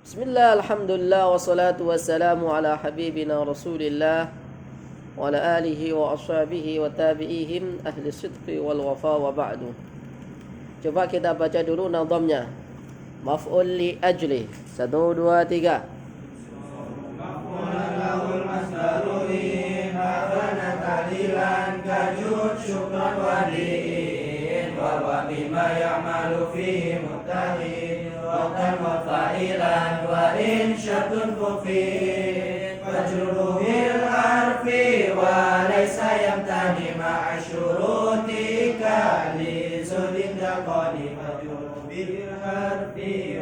Bismillah, alhamdulillah, wassalatu wassalamu ala habibina rasulillah wa ala alihi wa ashabihi wa tabi'ihim ahli sidqi wal wafa wa ba'du. Coba kita baca dulu nazamnya. Maf'ul li ajli. 1, 2, 3. مفعولا له المصدر إن أبان تعليلا كجود شكرا ولين وهو بما يعمل فيه متحد وقتا وفاعلا وإن شرط خفي فجره الحرف وليس يمتني مع شروط كالزل دقل فجره بالحرف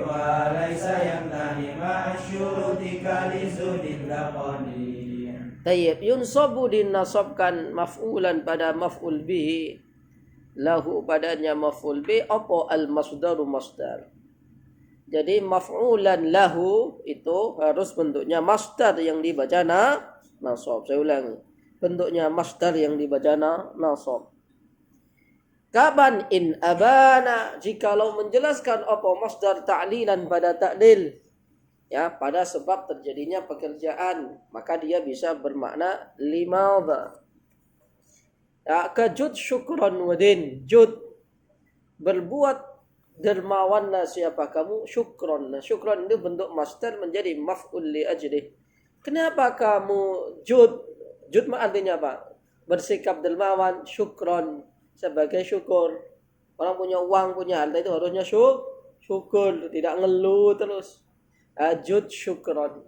وليس يمتني مع شروط كالزل دقل. Tayyib, yunsabu dinasabkan maf'ulan pada maf'ul bihi, lahu padanya maf'ul bihi, apa al-masdaru masdar. Jadi maf'ulan lahu itu harus bentuknya masdar yang dibaca nasab. Saya ulangi. Bentuknya masdar yang dibaca nasab. Kapan in abana, jikalau menjelaskan apa masdar ta'lilan pada ta'lil, ya, pada sebab terjadinya pekerjaan, maka dia bisa bermakna limadha. Ya, kajud syukran wadin, jud berbuat dermawanlah siapa kamu, syukron. Nah, syukron itu bentuk masdar menjadi maf'ul li ajlih. Kenapa kamu jud? Jud artinya apa? Bersikap dermawan, syukron, sebagai syukur. Orang punya uang, punya harta itu harusnya syukur, tidak ngeluh terus. Jud syukron.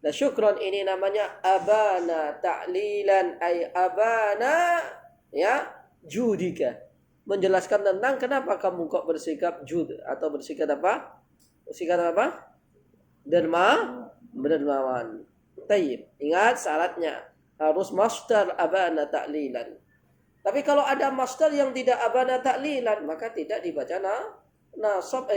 Nah, syukron ini namanya abana ta'lilan, ay abana, ya, judika. Menjelaskan tentang kenapa kamu kok bersikap jud atau bersikap apa? Bersikap apa? Dermawan. Tayyib. Ingat syaratnya harus masdar abana ta'lilan. Tapi kalau ada masdar yang tidak abana ta'lilan, maka tidak dibaca nasab,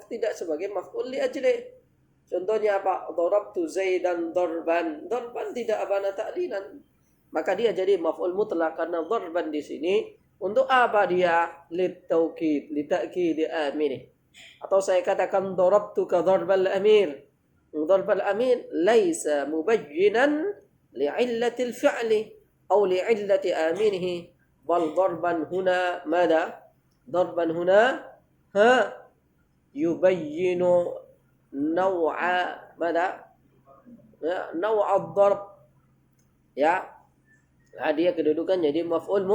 tidak sebagai maf'ul li ajli. Contohnya apa? Darabtu Zaidan darban. Darban tidak abana ta'lilan. Maka dia jadi maf'ul mutlaq karena darban di sini untuk apa dia? Litaukid, litakid amini. Atau saya katakan darabtu ka darbal amir. Darbal amir laisa mubayyinan li'illatil fi'li atau li'illati aminihi. Bal darban huna mada? Darban huna yubayyinu naw'a mada? Ya, naw'a ad-darb. Ya. Nah, dia kedudukan jadi maf'ul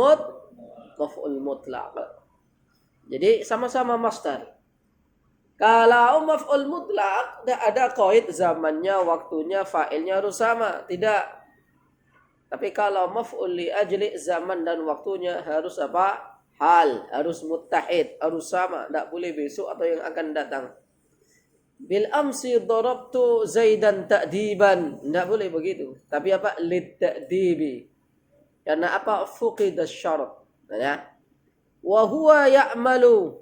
mutlaq. Jadi sama-sama masdar. Kalau maf'ul mutlaq ada qaid zamannya, waktunya, fa'ilnya harus sama, tidak. Tapi kalau maf'ul li ajli zaman dan waktunya harus apa? Hal, harus muttahid, harus sama, tidak boleh besok atau yang akan datang. Bil amsi darabtu Zaidan ta'diban, tidak boleh begitu. Tapi apa? Lit ta'dibi. Karena apa? Fuqida syarat. Ya. Wa huwa ya'malu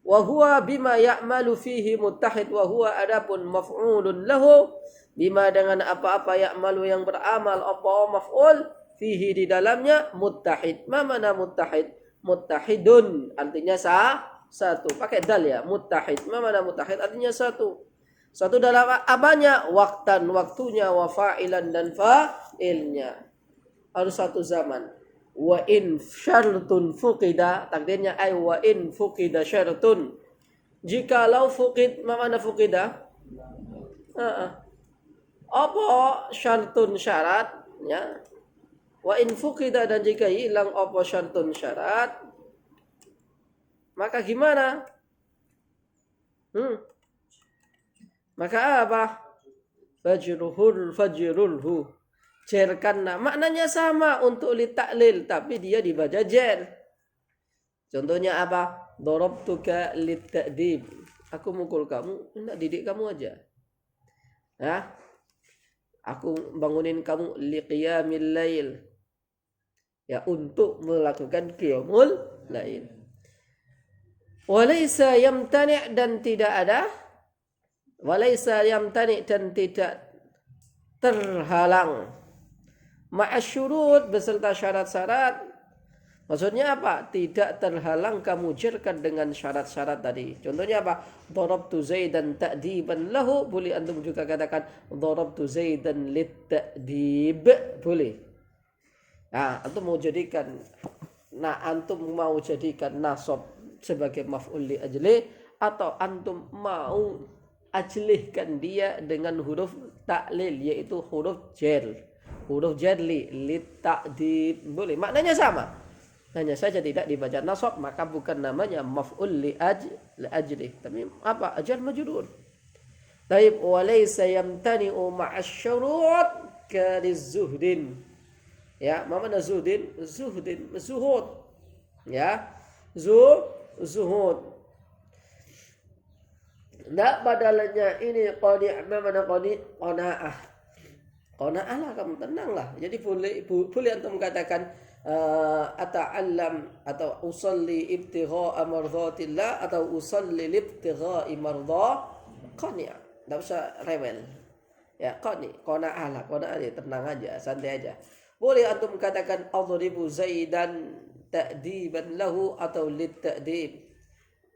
wa huwa bima ya'malu fihi muttahid, wa huwa adapun maf'ulun lahu bima dengan apa-apa ya'malu yang beramal, apa maf'ul fihi di dalamnya muttahid. Ma mana muttahid? Muttahidun artinya satu. Pakai dal ya, muttahid. Ma mana muttahid artinya satu. Satu dalam apanya? Waktan, waktunya, wa fa'ilan dan fa'ilnya. Harus satu zaman. Wa in syartun fuqida, takdirnya ay wa in fuqida syartun. Jikalau fuqid, mana fuqida? Apa syartun syarat, ya. Wa in fuqida, dan jika hilang apa syartun syarat, maka gimana? Maka apa? Fajrulhu. Jerkanna. Maknanya sama untuk li ta'lil, tapi dia dibaca jer. Contohnya apa? Darabtuka li ta'dib. Aku mukul kamu, hendak didik kamu aja. Ya. Aku bangunin kamu li qiyamil lail. Ya, untuk melakukan qiyamul lail. Walaysa yamtani' dan tidak ada. Walaysa yamtani' dan tidak terhalang. Ma'asyurut beserta syarat-syarat Maksudnya apa? Tidak terhalang kamu jerkan dengan syarat-syarat tadi. Contohnya apa? Darabtu Zaidan ta'diban lahu. Boleh antum juga katakan darabtu Zaidan lit-ta'dib. Boleh. Nah, antum mau jadikan nasab sebagai maf'ul li ajli, atau antum mau ajlihkan dia dengan huruf ta'lil, yaitu huruf jar. Huruf jar lit ta'dib. Boleh. Maknanya sama. Hanya saja tidak dibaca nasab, maka bukan namanya maf'ul li ajli, tapi apa? Jar majrur. Taib walaysa yamtani'u ma'asyurut kalizuhdin. Ya, mana zuhdin? Zuhud. Ya. Zuhud. Nah, badalnya ini qani', mana qani'? Qana'ah. Qana'ah lah, kamu tenanglah. Jadi boleh antum katakan ata'allam atau usalli ibtigha'a mardhatillah atau usalli libtigha'i mardha qani'. Enggak usah rewel. Ya, qana'ah lah, qana'ah ya, tenang aja, santai aja. Boleh antum katakan adribu Zaidan ta'diban lahu atau lit ta'dib.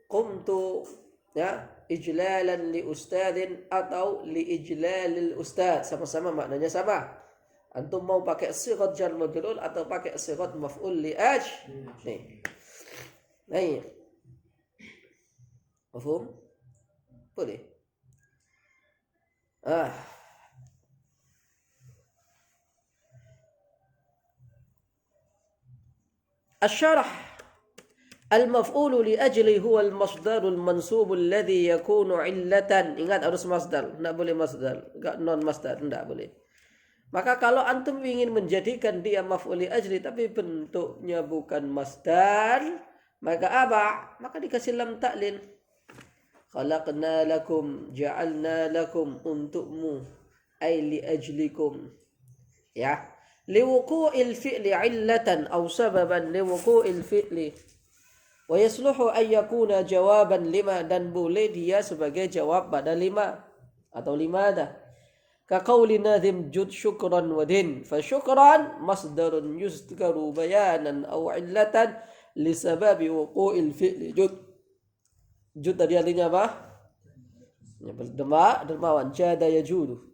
Qumtu ya ijlalan li ustadin atau li ijlalil ustad, sama-sama maknanya sama. Antum mau pakai sigat jar majrur atau pakai sigat maf'ul li nih. Nih. Mafhum? Boleh. الشرح المفعول لأجله هو المصدر المنصوب الذي يكون علة. Ingat harus masdar, enggak boleh masdar, enggak non masdar, enggak boleh. Maka kalau antum ingin menjadikan dia maf'ul li ajli tapi bentuknya bukan masdar, maka apa? Maka dikasih lam ta'lil. Khalaqna lakum, ja'alna lakum, untukmu, ay li ajlikum. Ya. Liwuqu'il fi'li 'illatan aw sababan liwuqu'il fi'li. Wa yasluhu an yakuna jawaban lima, dan boleh dia sebagai jawab pada lima atau limada. Ka qauli nadhim jud syukran wadin, fa syukran masdarun yuzkaru bayanan aw 'illatan li sababi wuqu'il fi'li jud. Jud tadi artinya apa? Ya, dermawan, jada yajudu.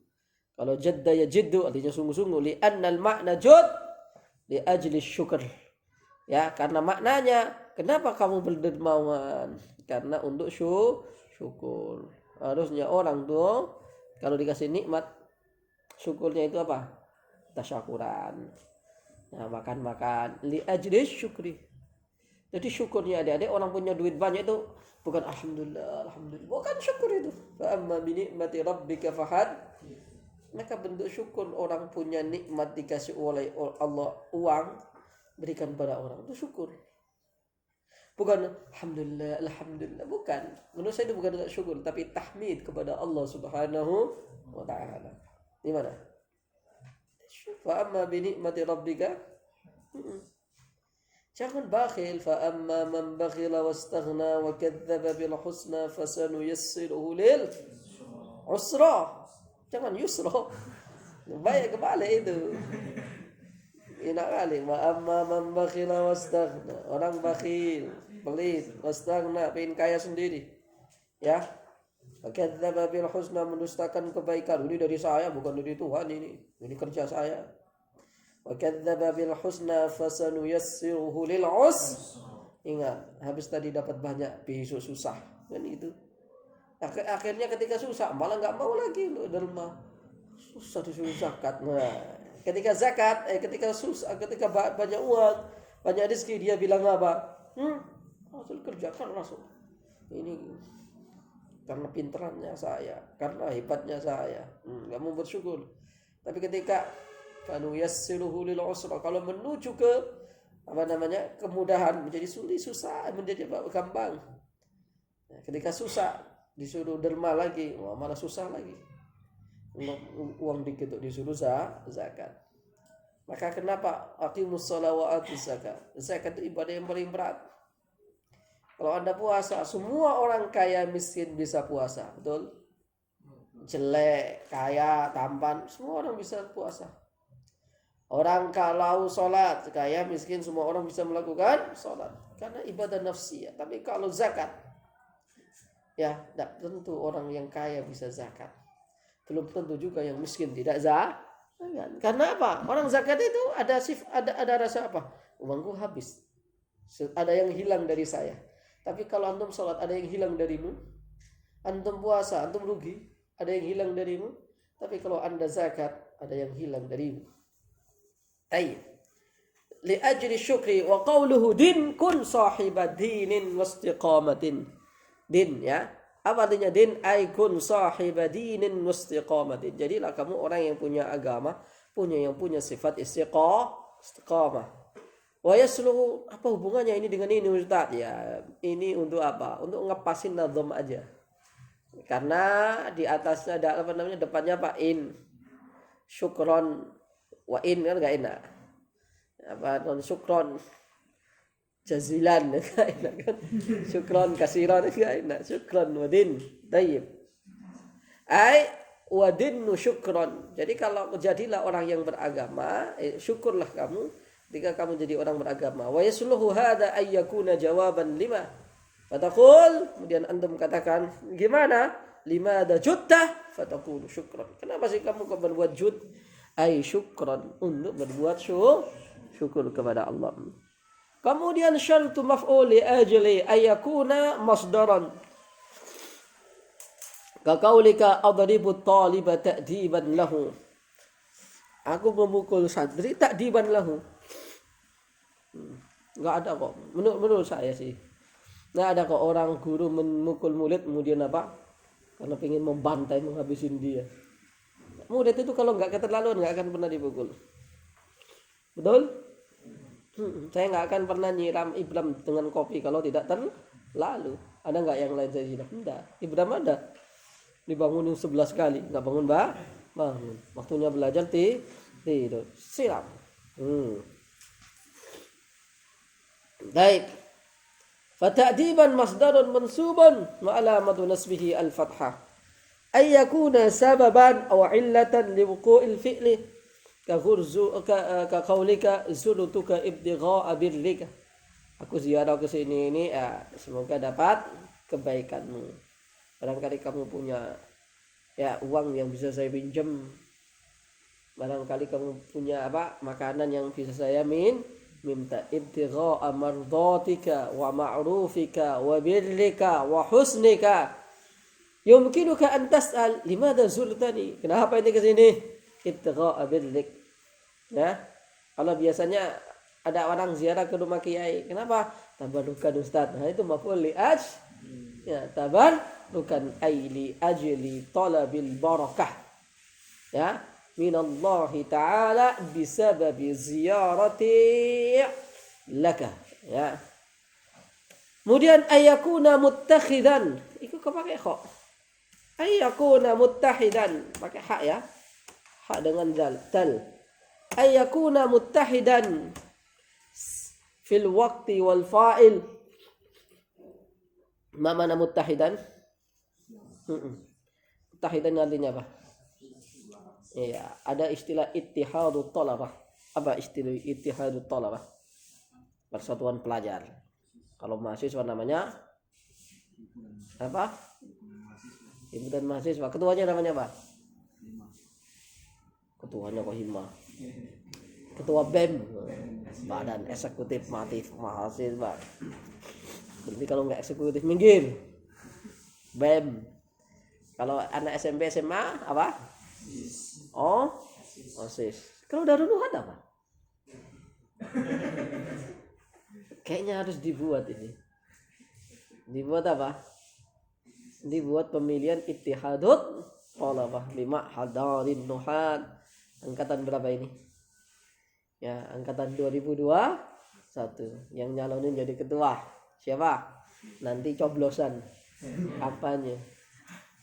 Kalau jadda yajiddu artinya sungguh-sungguh, li annal makna jud li ajli syukr. Ya, karena maknanya kenapa kamu berdermawan? Karena untuk syukur. Harusnya orang tuh kalau dikasih nikmat, syukurnya itu apa? Tasyakuran. Nah, makan li ajli syukri. Jadi syukurnya adik-adik orang punya duit banyak itu bukan alhamdulillah. Bukan syukur itu. Fa amma bi ni'mati rabbika fahad. Maka bentuk syukur orang punya nikmat dikasih oleh Allah uang, berikan pada orang, itu syukur. Bukan alhamdulillah, bukan. Menurut saya itu bukan syukur, tapi tahmid kepada Allah Subhanahu wa ta'ala. Di mana? Fa amma bi ni'mati rabbika. Jangan bakhil. Fa amma man bakhila wastaghna wa kadzdzaba bil husna fasanuyassiruhu lil usra. Jangan yusra. Banyak kebalik itu. Enak kali. Wa amma man bakhila wastaghna. Orang bakhil, pelit, wastaghna, pengen kaya sendiri. Ya. Wa kadzdzaba bil husna, mendustakan kebaikan. Ini dari saya, bukan dari Tuhan ini. Ini kerja saya. Wa kadzdzaba bil husna fasanuyassiruhu lil Ingat, habis tadi dapat banyak, besok susah. Kan itu. Akhirnya ketika susah malah nggak mau lagi lo derma, susah disuruh zakat. Nah, ketika zakat, ketika susah, ketika banyak uang, banyak rezeki, dia bilang apa? Hasil kerjakan langsung. Ini karena pinterannya saya, karena hebatnya saya. Nggak mau bersyukur. Tapi ketika fanuyassiruhu lil usra, kalau menuju ke kemudahan menjadi sulit, susah menjadi gampang. Nah, ketika susah disuruh derma lagi, malah susah lagi. Uang dikit disuruh zakat. Maka kenapa aqimus shalah wa atuz zakat? Zakat itu ibadah yang paling berat. Kalau Anda puasa, semua orang kaya miskin bisa puasa, betul? Jelek, kaya, tampan, semua orang bisa puasa. Orang kalau sholat, kaya miskin semua orang bisa melakukan sholat karena ibadah nafsiyah. Tapi kalau zakat, ya tidak tentu orang yang kaya bisa zakat. Belum tentu juga yang miskin tidak zakat. Karena apa? Orang zakat itu ada rasa apa? Uangku habis. Ada yang hilang dari saya. Tapi kalau antum sholat ada yang hilang darimu. Antum puasa, antum rugi. Ada yang hilang darimu. Tapi kalau anda zakat ada yang hilang darimu. Tayyib. Li ajli syukri wa qawluhu din kun sahibad dinin wastiqamatin. Din ya. Apa artinya din? Ay kun sahibad dinin wastiqamatin. Jadilah kamu orang yang punya agama, yang punya sifat istiqamah. Wa yasluhu, apa hubungannya ini dengan ini Ustaz? Ya, ini untuk apa? Untuk ngepasin nazam aja. Karena di atasnya ada apa namanya? Depannya apa? In. Syukron wa in kan enggak enak. Apa non syukron jazilan enggak enak kan? Syukron kasiran enggak enak. Syukron wa din. Tayyib. Ai wa dinnu syukron. Jadi kalau jadilah orang yang beragama, syukurlah kamu ketika kamu jadi orang beragama. Wa yasluhu hadza ay yakuna jawaban lima. Fataqul, kemudian antum katakan, gimana? Limada jutta fataqulu syukran. Kenapa sih kamu kok berbuat jud? Ay syukran, untuk berbuat syukur kepada Allah. Kemudian syartu maf'ul li ajli ay yakuna masdaran. Ka qaulika adribu taliba ta'diban lahu. Aku memukul santri ta'diban lahu. Enggak ada kok. Menurut saya sih. Enggak ada kok orang guru memukul murid kemudian apa? Karena ingin membantai, menghabisin dia. Murid itu kalau enggak keterlaluan enggak akan pernah dipukul. Betul? Saya enggak akan pernah nyiram Ibram dengan kopi kalau tidak terlalu. Ada enggak yang lain saya siram? Enggak. Ibram ada. Dibangunin 11 kali, enggak bangun bangun. Waktunya belajar tidur. Siram. Baik. Fata'diban masdarun mansuban wa alamatu nasbihi al-fathah. Ay yakuna sababan aw illatan liwuqu'il fi'li ka qaulika zurtuka ibtigha'a birrika. Aku ziarah ke sini ini semoga dapat kebaikanmu. Barangkali kamu punya uang yang bisa saya pinjam. Barangkali kamu punya makanan yang bisa saya minta. Ibtigha'a mardatika wa ma'rufika wa birrika wa husnika. Yumkinuka an tas'al limadha zurtani? Kenapa ini ke sini? Ibtigha'a birrik. Ya. Kalau biasanya ada orang ziarah ke rumah kiai, kenapa? Tabarukan Ustaz. Nah, itu maf'ul li ya, tabarukan ay li ajli talabil barakah. Ya. Minallahi ta'ala bisababi ziyarati laka. Ya. Kemudian ayakuna muttakhidan. Itu pakai kok. Ayakuna muttahidan. Pakai hak ya. Hak dengan dal. Ayakuna muttahidan fil waqti wal fa'il. Ma mana muttahidan? Muttahidan artinya apa? Iya, ada istilah ittihadut thalabah. Apa istilah ittihadut thalabah? Persatuan pelajar. Kalau mahasiswa namanya apa? Himpunan mahasiswa. Ketuanya namanya apa? Ketuanya kok hima. Ketua BEM, Badan Eksekutif Mahasiswa. Berarti kalau nggak eksekutif minggir. BEM. Kalau anak SMP SMA apa? OSIS. Kalau Darul Uhad apa? Kayaknya harus dibuat ini. Dibuat apa? Dibuat pemilihan ittihadut thalabah lima hadarin nuhad. Angkatan berapa ini? Ya, angkatan 2021. Yang nyalonin jadi ketua. Siapa? Nanti coblosan. Kampanye.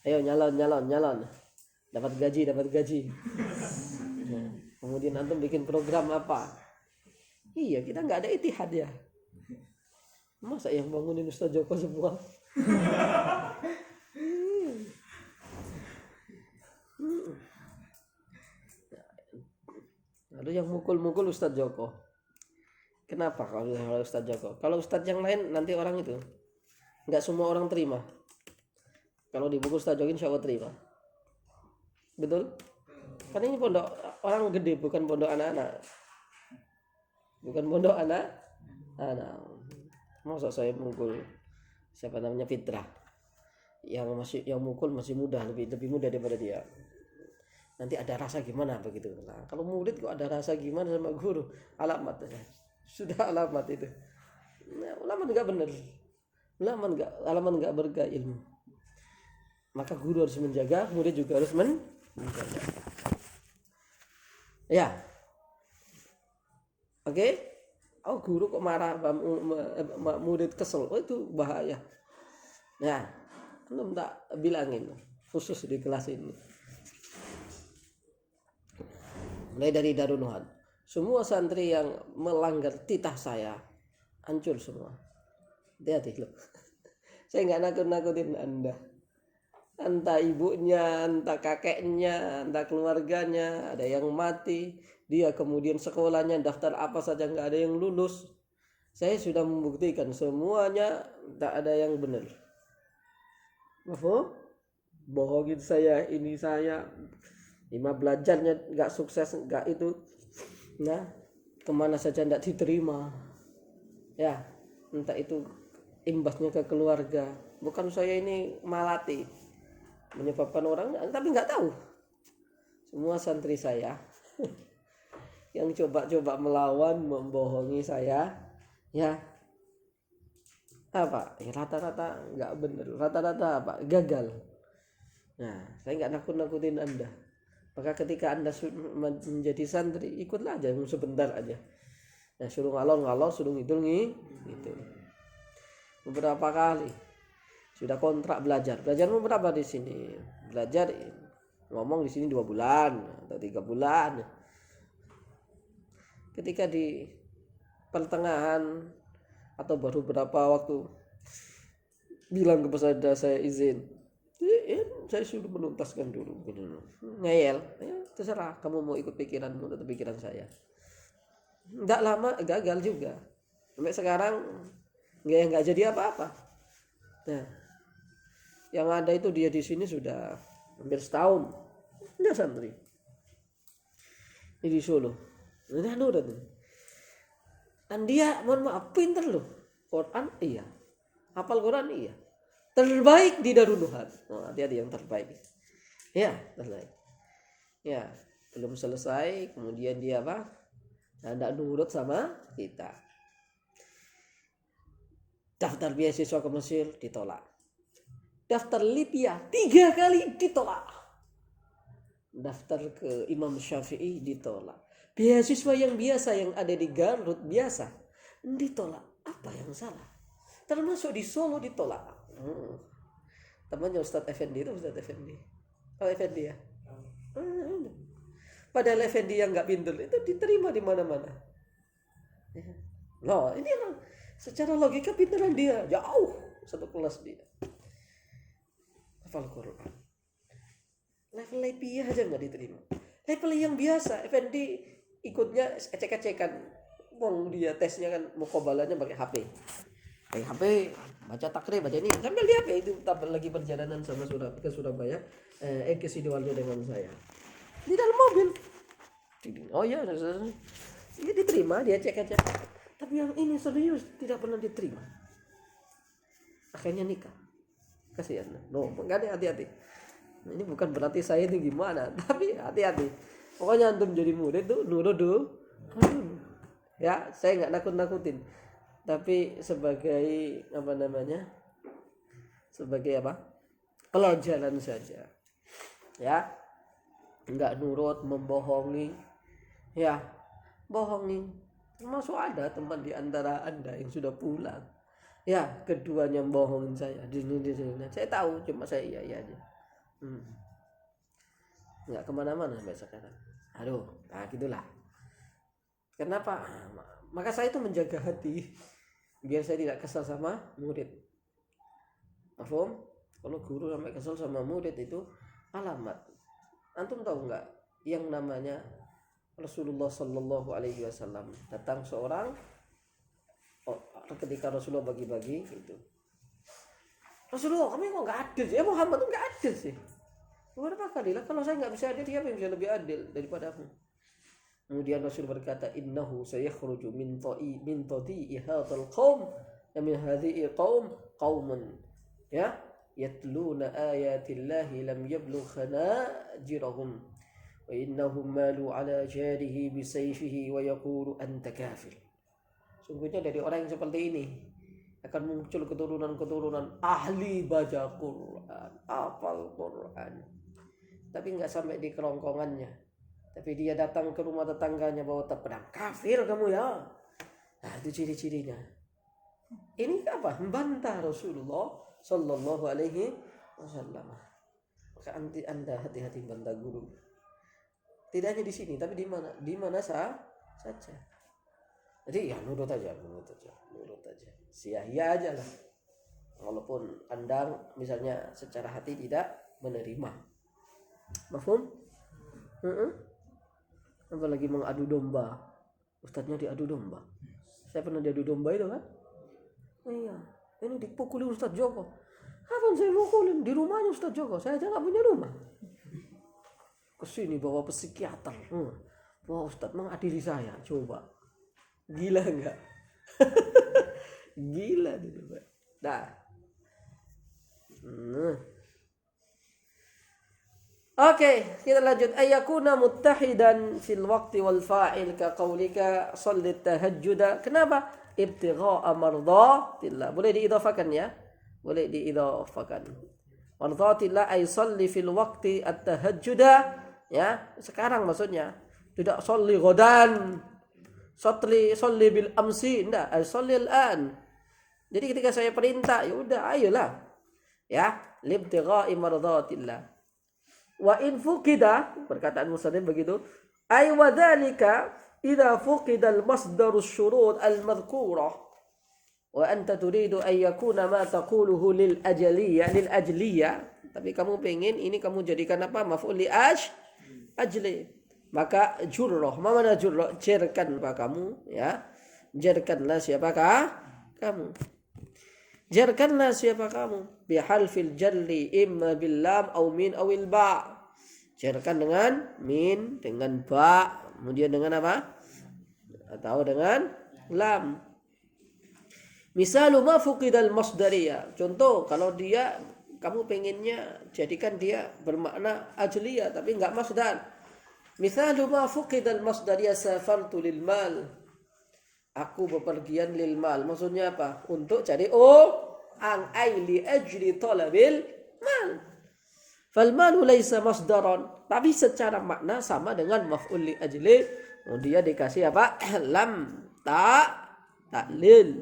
Ayo nyalon. Dapat gaji. Nah, kemudian antum bikin program apa? Iya, kita nggak ada ittihad ya. Masa yang bangunin Ustaz Joko semua? Harus Kalau yang mukul-mukul Ustadz Joko. Kenapa kalau Ustadz Joko? Kalau Ustadz yang lain nanti orang itu nggak semua orang terima. Kalau dipukul Ustadz Joko insya Allah terima. Betul? Karena ini pondok orang gede, bukan pondok anak-anak. Bukan pondok anak-anak. Masa saya mukul siapa namanya Fitrah, yang mukul masih muda, lebih muda daripada dia. Nanti ada rasa gimana begitu. Nah, kalau murid kok ada rasa gimana sama guru, alamat sudah alamat itu. Nah, alamat nggak benar, alamat nggak bergaya ilmu. Maka guru harus menjaga, murid juga harus menjaga. Ya, oke. Oh, guru kok marah, murid kesel, oh itu bahaya. Ya, belum tak bilangin khusus di kelas ini. Mulai dari Darul Nuhan, semua santri yang melanggar titah saya hancur semua. Hati-hati loh. Saya nggak nakut-nakutin Anda. Entah ibunya, entah kakeknya, entah keluarganya, ada yang mati. Dia kemudian sekolahnya daftar apa saja nggak ada yang lulus. Saya sudah membuktikan semuanya tak ada yang benar. Bohongin saya, ini saya. Lima belajarnya nggak sukses, nggak itu. Nah, kemana saja nggak diterima. Ya, entah itu imbasnya ke keluarga. Bukan saya ini malati, menyebabkan orang, tapi nggak tahu. Semua santri saya yang coba-coba melawan, membohongi saya, ya apa? Ya, rata-rata nggak benar, rata-rata apa? Gagal. Nah, saya nggak nakut-nakutin Anda. Maka ketika Anda menjadi santri, ikutlah aja sebentar aja. Nah, suruh ngalor-ngalor, suruh ngidul gitu. Beberapa kali sudah kontrak belajar mau berapa di sini? Belajar ngomong di sini 2 bulan atau 3 bulan. Ketika di pertengahan atau baru berapa waktu bilang kepada saya izin, saya sudah menuntaskan dulu. Ngeyel, ya, terserah kamu mau ikut pikiranmu atau pikiran saya. Nggak lama gagal juga. Sampai sekarang nggak jadi apa-apa. Nah, yang ada itu dia di sini sudah hampir setahun. Dia santri. Ini di Solo. Ini nurut. Dan dia mohon maaf pinter loh. Quran iya. Hafal Quran iya. Terbaik di Darul Nuhan. Oh, hati-hati yang terbaik. Ya, terbaik. Ya, belum selesai, kemudian dia apa? Tidak nurut sama kita. Daftar beasiswa ke Mesir ditolak. Daftar Libya 3 kali ditolak. Daftar ke Imam Syafi'i ditolak. Beasiswa yang biasa yang ada di Garut biasa ditolak. Apa yang salah? Termasuk di Solo ditolak. Temannya Ustadz Effendi itu Ustadz Effendi. Oh Effendi ya. Padahal Effendi yang nggak pintar itu diterima di mana-mana. Loh, ini orang secara logika pintaran dia jauh satu kelas dia. Hafal Quran. Level Libya aja nggak diterima. Level yang biasa, Effendi ikutnya ecek-ecekan. Wong dia tesnya kan mukobalanya pakai HP. Pakai HP, baca takrib, baca ini sambil di HP itu tambah lagi perjalanan sama ke Surabaya, ke Sidoarjo dengan saya. Di dalam mobil. Oh ya, dia diterima, dia cek aja. Tapi yang ini serius tidak pernah diterima. Akhirnya nikah. Kasihan. No, enggak ada hati-hati. Ini bukan berarti saya ini gimana, tapi hati-hati. Pokoknya antum jadi murid tuh nurut dulu. Ya, saya nggak nakut-nakutin. Tapi sebagai apa namanya? Sebagai apa? Pelajaran saja. Ya. Enggak nurut, membohongi. Ya, bohongi. Termasuk ada teman di antara Anda yang sudah pulang. Ya, keduanya bohongin saya. Di sini. Saya tahu, cuma saya iya aja. Enggak kemana-mana sampai sekarang. Aduh, nah gitulah. Kenapa? Maka saya itu menjaga hati biar saya tidak kesal sama murid. Paham? Kalau guru sampai kesal sama murid itu alamat. Antum tahu nggak yang namanya Rasulullah sallallahu alaihi wasallam. Datang seorang ketika Rasulullah bagi-bagi itu. Rasulullah, kami kok nggak adil sih? Muhammad tuh nggak adil sih. Berapa kali lah kalau saya nggak bisa adil, siapa yang bisa lebih adil daripada aku? Kemudian Rasul berkata, innahu sayakhruju min tati'i hadzal qaum min hadhihi qaumun ya yatluna ayatillahi lam yablugh khanajirahum wa innahum malu ala jarihi bisayfihi wa yaqulu anta kafir. Sungguhnya dari orang yang seperti ini akan muncul keturunan-keturunan ahli baca Quran, hafal Quran, tapi nggak sampai di kerongkongannya. Tapi dia datang ke rumah tetangganya bawa pedang. Kafir kamu ya. Nah, itu ciri-cirinya. Ini apa? Membantah Rasulullah sallallahu alaihi wasallam. Maka Anda hati-hati membantah guru. Tidak hanya di sini, tapi di mana? Di mana saja. Jadi ya nurut aja. Sia-sia aja lah. Walaupun Anda misalnya secara hati tidak menerima. Mafhum? Apalagi mengadu domba. Ustadznya diadu domba. Saya pernah diadu domba itu kan? Iya. Ini dipukulin Ustadz Joko. Kapan saya pukulin? Di rumahnya Ustadz Joko. Saya aja gak punya rumah. Kesini bawa psikiater. Wah Ustadz mengadili saya. Coba. Gila enggak? Gila itu Pak. Nah. Oke, kita lanjut. Ayakuna muttahidan fil waqti wal fa'il ka qaulika shalli tahajjuda. Kenapa? Ibtigha'a mardatillah. Boleh diidhafakan ya? Boleh diidhafakan. Mardatillah ay shalli fil waqti at-tahajjuda, ya. Sekarang maksudnya. Tidak shalli ghadan. Shalli bil amsi, enggak, shalli al-an. Jadi ketika saya perintah, ya udah ayolah. Ya, libtigha'i mardatillah. Wa in fuqida, perkataan musannif begitu, ay wa dzalika idza fuqida al-masdar asy-syurut al-madhkurah wa anta turidu an yakuna ma taquluhu lil ajliyah, tapi kamu pengen ini kamu jadikan apa? Maf'ul li ajli. Maka jurrah, mana jurrah? Jerkan apa kamu, ya? Jerkanlah siapakah kamu? Jarkanlah siapa kamu bihalfil jalli imma bil lam aw min awil ba. Jarkan dengan min, dengan ba, kemudian dengan apa? Atau dengan lam. Misalu ma fuqidal masdariyah. Contoh kalau dia kamu pengennya jadikan dia bermakna ajliyah tapi enggak masdar. Misalu ma fuqidal masdariyah safartu lil mal. Aku bepergian lil mal. Maksudnya apa? Untuk cari ang ay li ajli talabil mal. Fal malu laysa masdaran. Tapi secara makna sama dengan maf'ul li ajli. Dia dikasih apa? Lam ta'lil.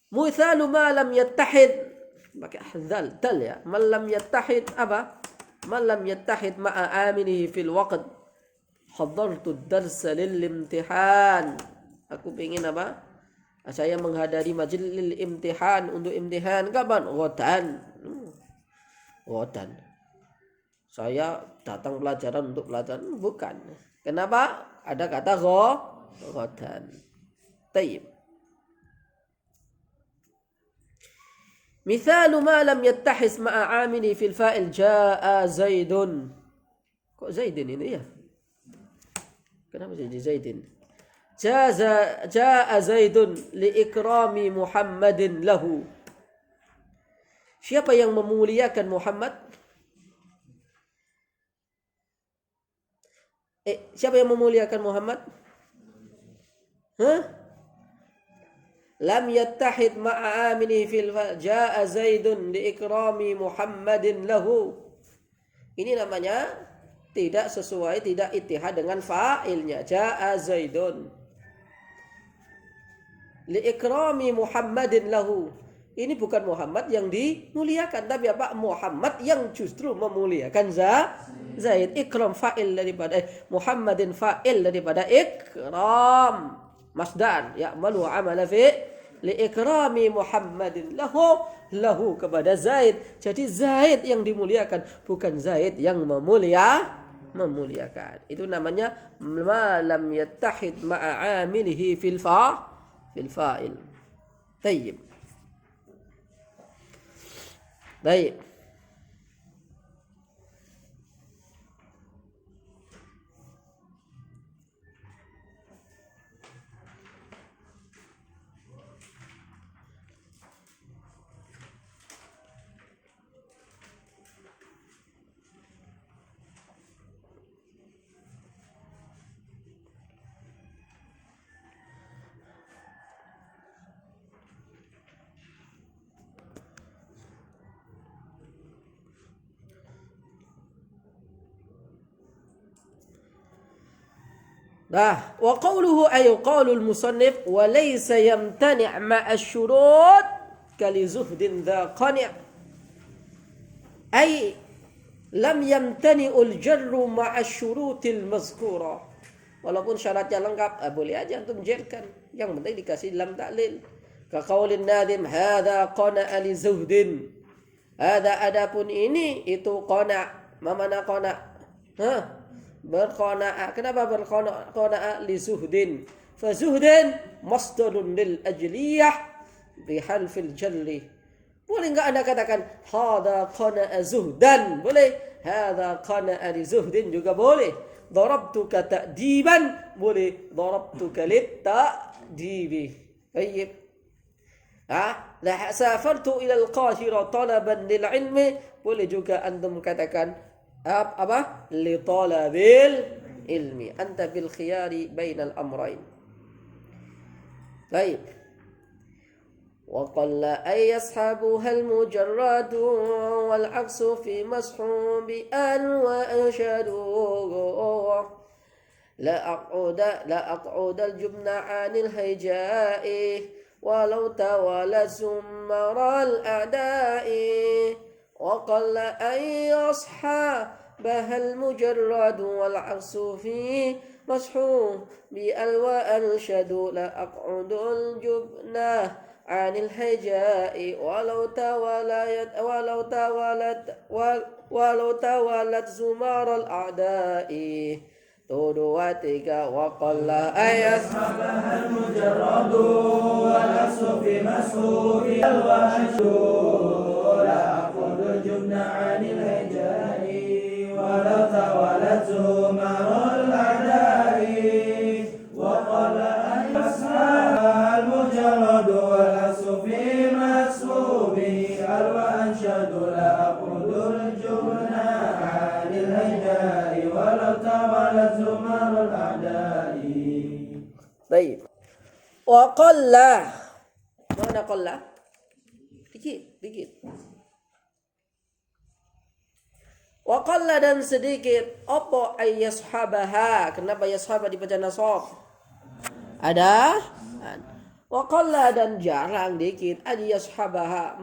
Mithalu ma lam yattahid. Pakai dal ya. Man lam yattahid apa? Man lam yattahid ma'a aminihi fil waqt. Hadartu ad-darsa lil imtihan. Aku pengen apa? Saya menghadiri majlis imtihan untuk imtihan kapan? Ghadan. Saya datang pelajaran untuk pelajaran bukan. Kenapa? Ada kata ghadan. Tayyib. Mithalu ma lam yattahis ma'a amini fil fa'il jaa Zaidun. Kok Zaidin ini ya? Kenapa jadi Zaidin? Jaa Zaidun liikrami Muhammadin lahu. Siapa yang memuliakan Muhammad? Siapa yang memuliakan Muhammad? Lam yattahid ma'a amini fil jaa Zaidun liikrami Muhammadin lahu. Ini namanya tidak sesuai, tidak ittihad dengan fa'ilnya. Jaa Zaidun liikrami Muhammadin lahu. Ini bukan Muhammad yang dimuliakan, tapi apa? Muhammad yang justru memuliakan Zaid. Ikram fa'il daripada Muhammadin fa'il daripada ikram. Masdar ya'malu amala fi liikrami Muhammadin lahu kepada Zaid. Jadi Zaid yang dimuliakan, bukan Zaid yang memuliakan. memuliakan. Itu namanya ma lam yattahid ma'a amilihi fil fa'il. Tayyib. Baik. Nah, wa qawluhu ay qawlul musannif wa laysa yamtani' ma'a syurut kali zuhdin dha qani' ay lam yamtani'ul jarru ma'a syurutil mazkura. Walaupun syaratnya lengkap, boleh aja antum jarkan. Yang penting dikasih lam ta'lil. Ka qaulin nadim hadza qana'a li zuhdin. Hadza adapun ini itu qana'. Ma mana qana'? Berqana'a. Kenapa berqana'a li zuhdin? Fa zuhdin masdarun lil ajliyah bi halfil jalli. Boleh enggak Anda katakan hadza qana'a zuhdan? Boleh. Hadza qana'a li zuhdin juga boleh. Darabtuka ta'diban, boleh. Darabtuka lit ta'dibi. Baik. Safartu ila al-Qahira talaban lil ilmi, boleh juga antum katakan apa? Li talabil ilmi. Anta bil khiyari bainal amrayn. Baik. Wa qalla ay yashabuha al mujarrad wal aksu fi mashu bi an wa anshadu la aq'uda al jubna anil hayja'i walau tawala zummara al a'da'i. وقل أن يصحبها المجرد والعكس فيه مسحوب بألوى أنشد لأقعد الجبنة عن الهجاء ولو توالت زمار الأعداء تودواتك وقل أن يصحبها المجرد والعكس في مسحوب بألوى أنشد الجبن عن الهجاء ولو توالت زمر الأعداء وقال أن يصحبها المجرد والعكس في مسحوبه ألوى أنشد لأقود الجبن عن الهجاء ولو توالت زمر الأعداء. طيب. وقل mana قل dikit wa qalla dan sedikit apa ayyashabaha. Kenapa yashaba dibaca nasab? Ada wa qalla dan jarang dikit ayyashabaha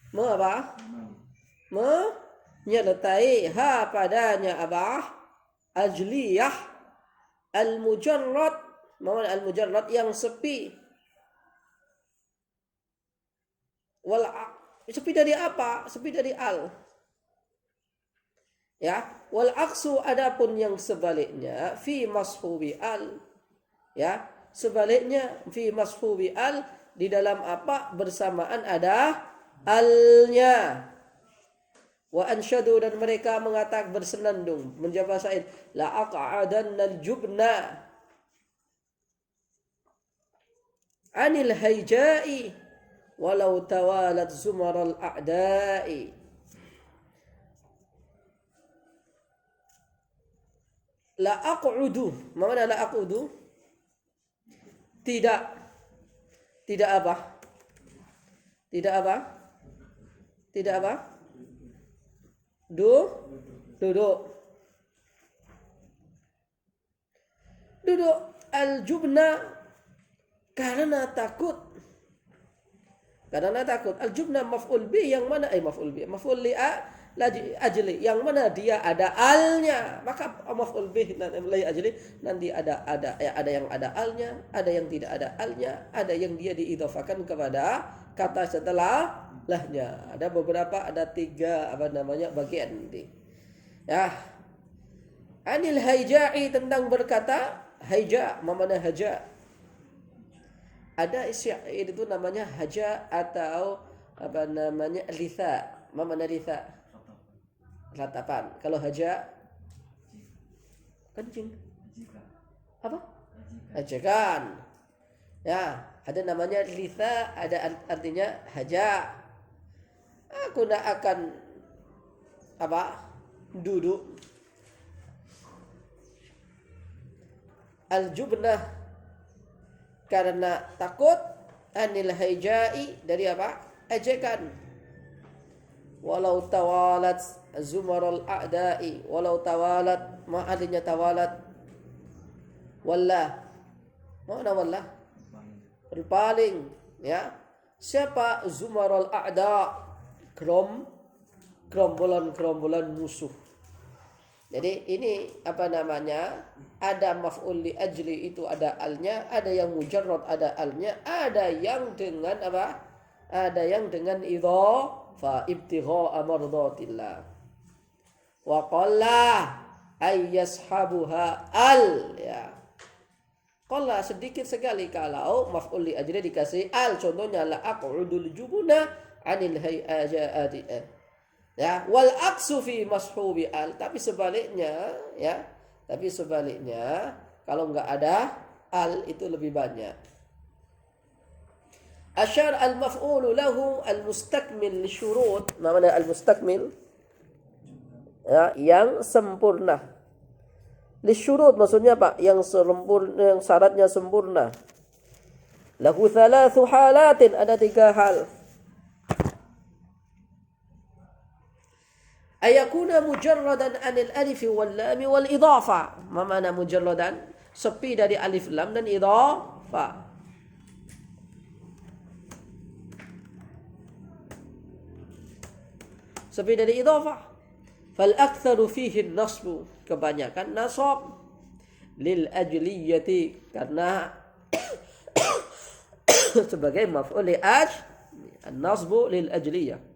apa? Menyertai ha padanya apa? Ajliyah al-mujarrad. Mana al-mujarrad yang sepi. Sepi dari apa? Sepi dari al. Ya, wal aksu adapun yang sebaliknya fi mashubi al. Ya, sebaliknya fi mashubi al di dalam apa? Bersamaan ada alnya. Wa ansyadu dan mereka mengatakan bersenandung menjawab Said la aq'adanna al-jubna anil hayja'i walau tawalat zumaral a'da'i. La aq'udu. Mana la aq'udu? Tidak apa? Tidak apa? Tidak apa? Duduk. Duduk al-jubna karena takut. Al-jubna maf'ul bi yang mana? Maf'ul bi. Maf'ul li ajli yang mana dia ada alnya, maka maf'ul bih li ajli nanti ada yang ada alnya, ada yang tidak ada alnya, ada yang dia diidhafakan kepada kata setelah lahnya. Ada beberapa, ada 3 bagian nanti. Ya. Anil haija'i, tentang berkata haija, mana haja. Ada itu namanya haja atau apa namanya litha. Mana litha? Ratapan. Kalau haja kencing. Apa? Ajakan. Ya, ada namanya litha, ada artinya haja. Aku nak akan apa? Duduk. Al-jubnah, karena takut. Anil haijai, dari apa? Ajakan. Walau tawalat zumarul a'da'i, walau tawalat, artinya tawalat. Wallah, mana wallah? Berpaling, ya. Siapa? Zumarul a'da, gerombolan musuh. Jadi ini apa namanya? Ada maf'ul li ajli, itu ada alnya, ada yang mujarrad ada alnya, ada yang dengan apa? Ada yang dengan idhafa, ibtigha mardatillah. Wa qalla ay yashabuha al, ya. Qalla sedikit sekali kalau maf'ul li ajli dikasih al. Contohnya la aq'udul jubuna anil hayajati. Ya, wal aksu fi mashubi al, tapi sebaliknya, ya. Tapi sebaliknya kalau enggak ada al itu lebih banyak. Asyar al maf'ulu lahu al mustakmil li syurut. Mana al mustakmil? Ya, yang sempurna. Li syurut maksudnya apa? Yang sempurna, yang syaratnya sempurna. Lahu thalathu halatin, ada 3 hal. Ayakuna mujarradan anil alif wal lam wal idafa. Ma mana mujarradan? Sepi dari alif lam dan idafa. Sepi dari idafa. Fal aktsaru fihi an-nasb, kebanyakan nasab. Lil ajliyati, karena sebagai maf'ul li an-nasbu lil ajliyah.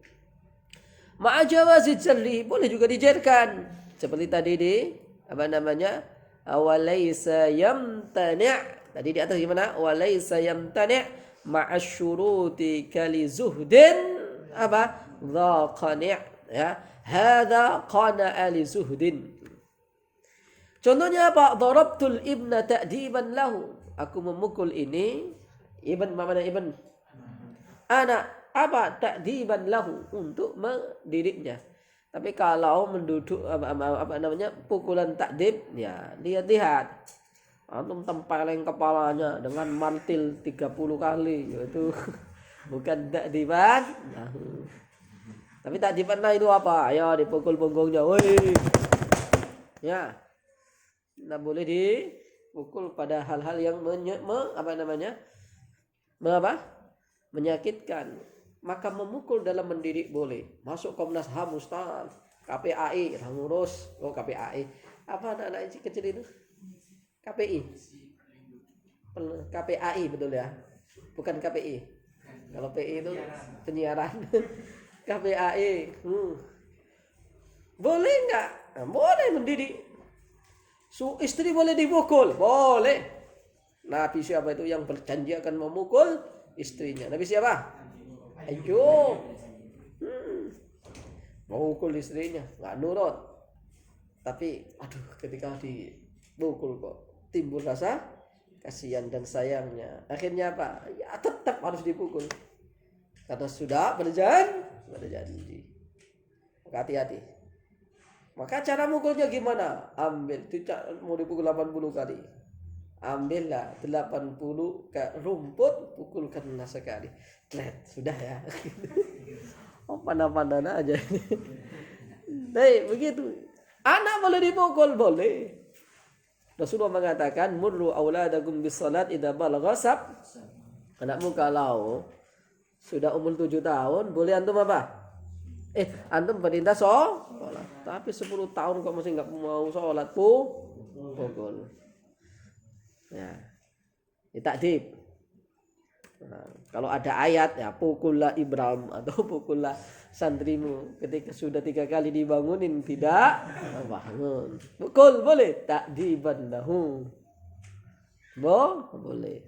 Ma'a jawazi jarri, boleh juga dijarkan. Seperti tadi di apa namanya? Walaysa yamtani'. Tadi di atas gimana? Walaysa yamtani' ma'a syuruti kali zuhdin apa? Dha qani', ya. Hadza qana'a li zuhdin. Contohnya apa? Darabtul ibna ta'diban lahu. Aku memukul ini. Ibn, mana ibn? Anak. Apa? Ta'diban lahu, untuk mendidiknya. Tapi kalau menduduk apa namanya? Pukulan ta'dib, ya lihat-lihat. Antum tempeleng kepalanya dengan mantil 30 kali, yaitu bukan ta'diban. Nah. Tapi ta'diban lah itu apa? Ayo dipukul punggungnya. Woi. Ya. Tidak boleh dipukul pada hal-hal yang menyakitkan. Maka memukul dalam mendidik boleh. Masuk Komnas HAM Ustaz, KPAI, ngurus. Oh, KPAI. Apa anak-anak kecil itu? KPI. KPAI betul ya? Bukan KPI. Kalau PI itu penyiaran. KPAI. Boleh enggak? Nah, boleh mendidik. Istri boleh dipukul? Boleh. Nabi siapa itu yang berjanji akan memukul istrinya? Nabi siapa? Ayo, mau pukul istrinya, nggak nurut. Tapi, aduh, ketika dipukul kok timbul rasa kasihan dan sayangnya. Akhirnya apa? Ya tetap harus dipukul. Karena sudah berjanji. Maka hati-hati. Maka cara mukulnya gimana? Ambil, mau dipukul 80 kali. Ambillah 80 ke rumput, pukulkanlah sekali. Sudah ya. Oh, pandang-pandang aja. Baik, begitu. Anak boleh dipukul, boleh. Rasulullah mengatakan, murru auladakum bis salat idza balagha sab. Anakmu kalau sudah umur 7 tahun, boleh antum apa? Antum perintah sholat. Tapi 10 tahun kok masih enggak mau sholat, pukul. Ya. Ta'dib. Nah, kalau ada ayat ya pukullah Ibrahim atau pukullah santrimu ketika sudah 3 kali dibangunin tidak bangun. Pukul boleh tak dibandahu. Boleh.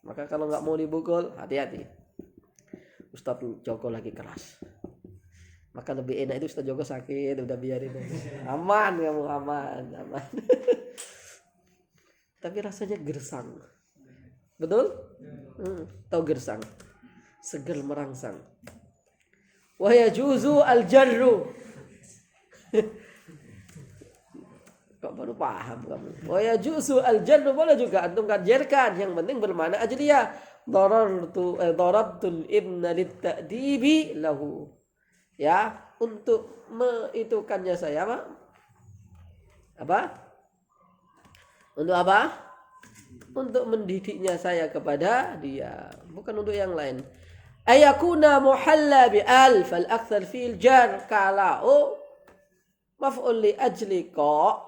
Maka kalau nggak mau dipukul hati-hati. Ustadz Joko lagi keras. Maka lebih enak itu Ustadz Joko sakit udah biarin aja. Aman kamu aman. Tapi rasanya gersang. Betul? Tahu gersang? Seger merangsang. Wa yajuzu al-jarru. Kok baru paham kamu? Wa yajuzu al-jarru boleh juga antum kajarkan, yang penting bermakna ajliyah. Darabtul ibna lit-ta'dibi lahu. Ya, untuk mengitukannya saya apa? Untuk apa? Untuk mendidiknya saya kepada dia, bukan untuk yang lain. Ayakuna muhalla bi al fal akthar fil jar, kalau maf'ul li ajli qa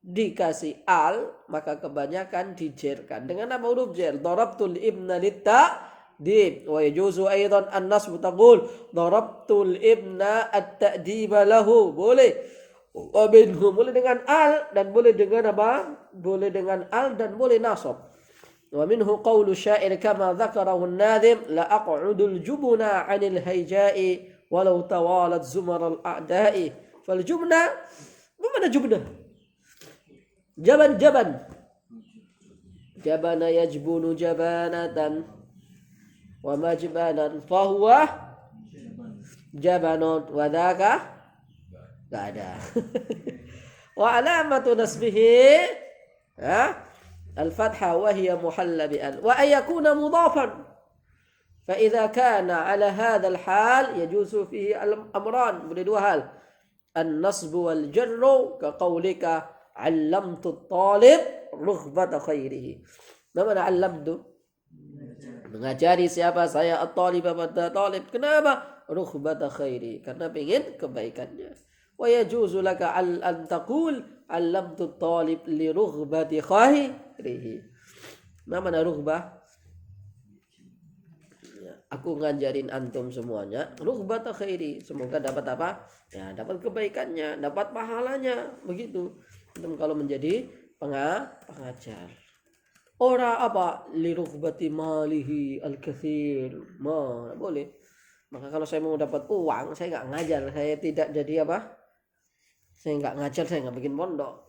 dikasih al maka kebanyakan dijerkan dengan apa huruf jar. Darabtul ibna lit-ta'dib wa yajuzu aidan an-nasb taqul darabtul ibna at-ta'diba lahu, boleh. Wa minhu boleh dengan al dan boleh dengan apa? Boleh dengan al dan boleh nasab. Wa minhu qawlu syair kama dzakarahu an-nadhim la aq'udul jubuna 'anil hayja'i walau tawalat zumar al-a'da'i. Fal jubna, mana jubna? Jaban. Jabana yajbunu jabanatan wa majbanan fahuwa jabanun wa dhaka gak ada. Wa alamatu nasbihi al-fathah wa hiya muhalla bi al wa ayakuna mudafan fa idza kana ala hadha al-hal yajuzu fihi al-amran, boleh dua hal, an-nasb wal jarru ka qaulika 'allamtu at-talib rughbata khairihi. Mana 'allamtu? Mengajari siapa? Saya at-talib pada talib. Kenapa? Rughbata khairi, karena ingin kebaikannya. Wa yajuzu laka an taqul 'allamtu at-talib li rughbati khairihi. Mana rughbah? Aku ngajarin antum semuanya rughbata khairi, semoga dapat apa? Ya, dapat kebaikannya, dapat pahalanya, begitu. Antum kalau menjadi pengajar. Ora apa li rughbati malihi al-katsir. Boleh. Maka kalau saya mau dapat uang, saya nggak ngajar, saya tidak jadi apa? Saya nggak ngajar, saya nggak bikin pondok.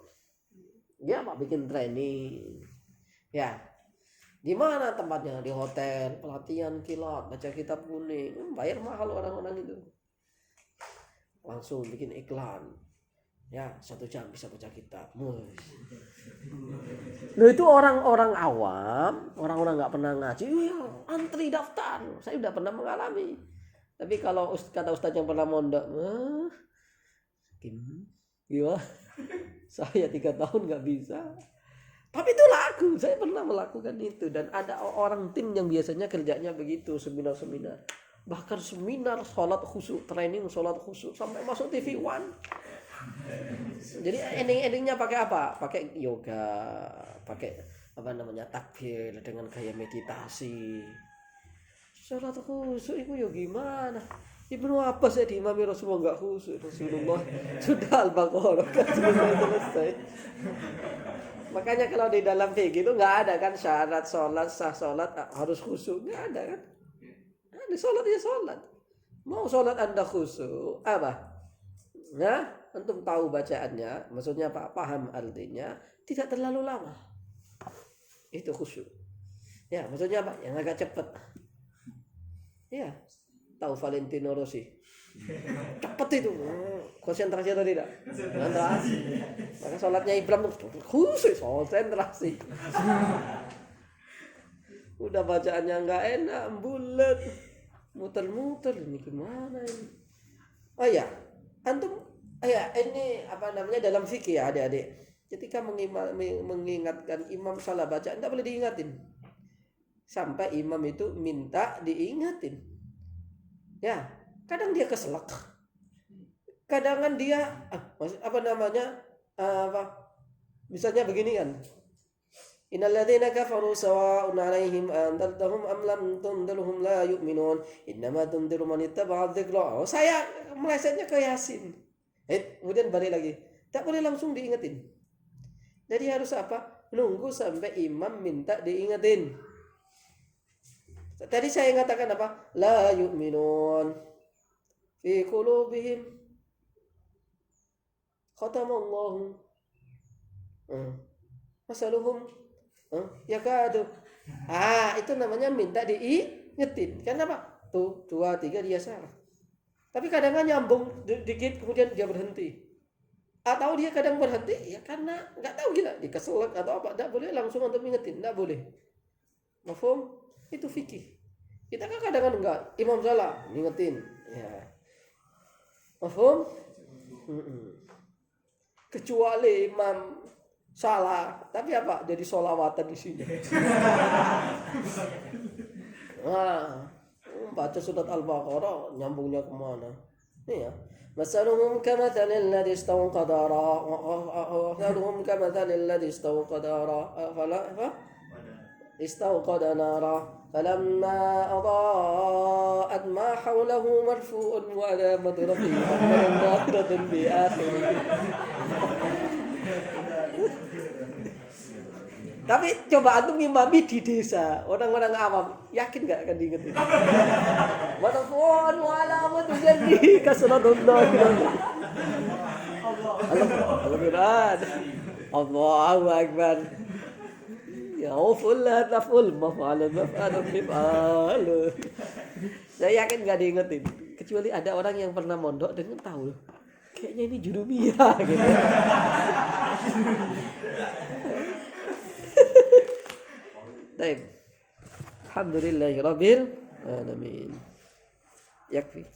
Ya, Pak, bikin training. Ya. Di mana tempatnya? Di hotel, pelatihan kilat, baca kitab kuning. Bayar mahal orang-orang itu. Langsung bikin iklan. Ya, 1 jam bisa baca kitab. Loh, itu orang-orang awam, orang-orang nggak pernah ngaji, ya, antri daftar. Saya udah pernah mengalami. Tapi kalau kata ustaz yang pernah mondok, gimana? Saya 3 tahun nggak bisa. Tapi itu laku, saya pernah melakukan itu. Dan ada orang tim yang biasanya kerjanya begitu, seminar-seminar. Bahkan seminar sholat khusyuk, training sholat khusyuk, sampai masuk TV One. Jadi ending-endingnya pakai apa? Pakai yoga, pakai apa namanya, takbir dengan gaya meditasi. Sholat khusyuk itu ya gimana? Ibnu Abbas ya diimami Rasulullah nggak khusyuk. Rasulullah sudah Al-Baqarah kan selesai. Makanya kalau di dalam fikih itu nggak ada kan syarat sholat, sah sholat harus khusyuk, nggak ada kan? Nah, sholat ya sholat. Mau sholat anda khusyuk apa? Nah, antum tahu bacaannya, maksudnya Pak, paham artinya, tidak terlalu lama. Itu khusyuk. Ya, maksudnya apa? Yang agak cepat. Ya, tahu Valentino Rossi. Cepat itu, konsentrasi atau tidak? Konsentrasi. Maka sholatnya Ibrahim khusus konsentrasi. Udah bacaannya nggak enak, bulat, muter-muter, ini gimana ini? Oh ya, antum, ya ini apa namanya dalam fikih ya adik-adik. Ketika mengingatkan imam salah bacaan, tidak boleh diingatin. Sampai imam itu minta diingatin. Ya. Kadang dia keselak, kadang dia apa namanya misalnya begini kan, Innal ladzina kafaru sawa'un 'alaihim anzartahum am lam tunzirhum la yu'minun. Innama tunziru man ittaba'a dzikra. Oh, saya melesetnya ke Yasin. Kemudian balik lagi. Tak boleh langsung diingetin. Jadi harus apa? Nunggu sampai imam minta diingetin. Tadi saya mengatakan apa? La yu'minun fi qulubihim khatamallahu masaluhum yakadu. Itu namanya minta diingetin. Kenapa? Tuh, 2, 3 dia salah. Tapi kadang nyambung dikit kemudian dia berhenti. Atau dia kadang berhenti ya karena nggak tahu gila dikeselak atau apa. Nggak boleh langsung untuk mengingetin, nggak boleh. Mafhum? Itu fikih. Kita kan kadang enggak, imam salah, ngingetin. Ya. Mafhum? Kecuali imam salah, tapi apa? Jadi sholawatan di sini. Baca surat Al-Baqarah, nyambungnya kemana? Nih ya. Masaluhum kamathalil ladzi istawqada nara فلما أضاءت ما حوله مرفوع وعلامة رفعه ظاهرة بآخره. Tapi coba antum ngimami di desa, orang-orang awam, yakin nggak akan diingetin? Marfu'un wa alamatun jarri kasratullah. Al-Quran. Allahu Akbar. Ya ufullah taful maf'alun mif'al. Saya yakin nggak diingetin, kecuali ada orang yang pernah mondok dan tahu loh. Kayaknya ini jurumiyah gitu. Baik. Alhamdulillahirabbil alamin. Yakfi.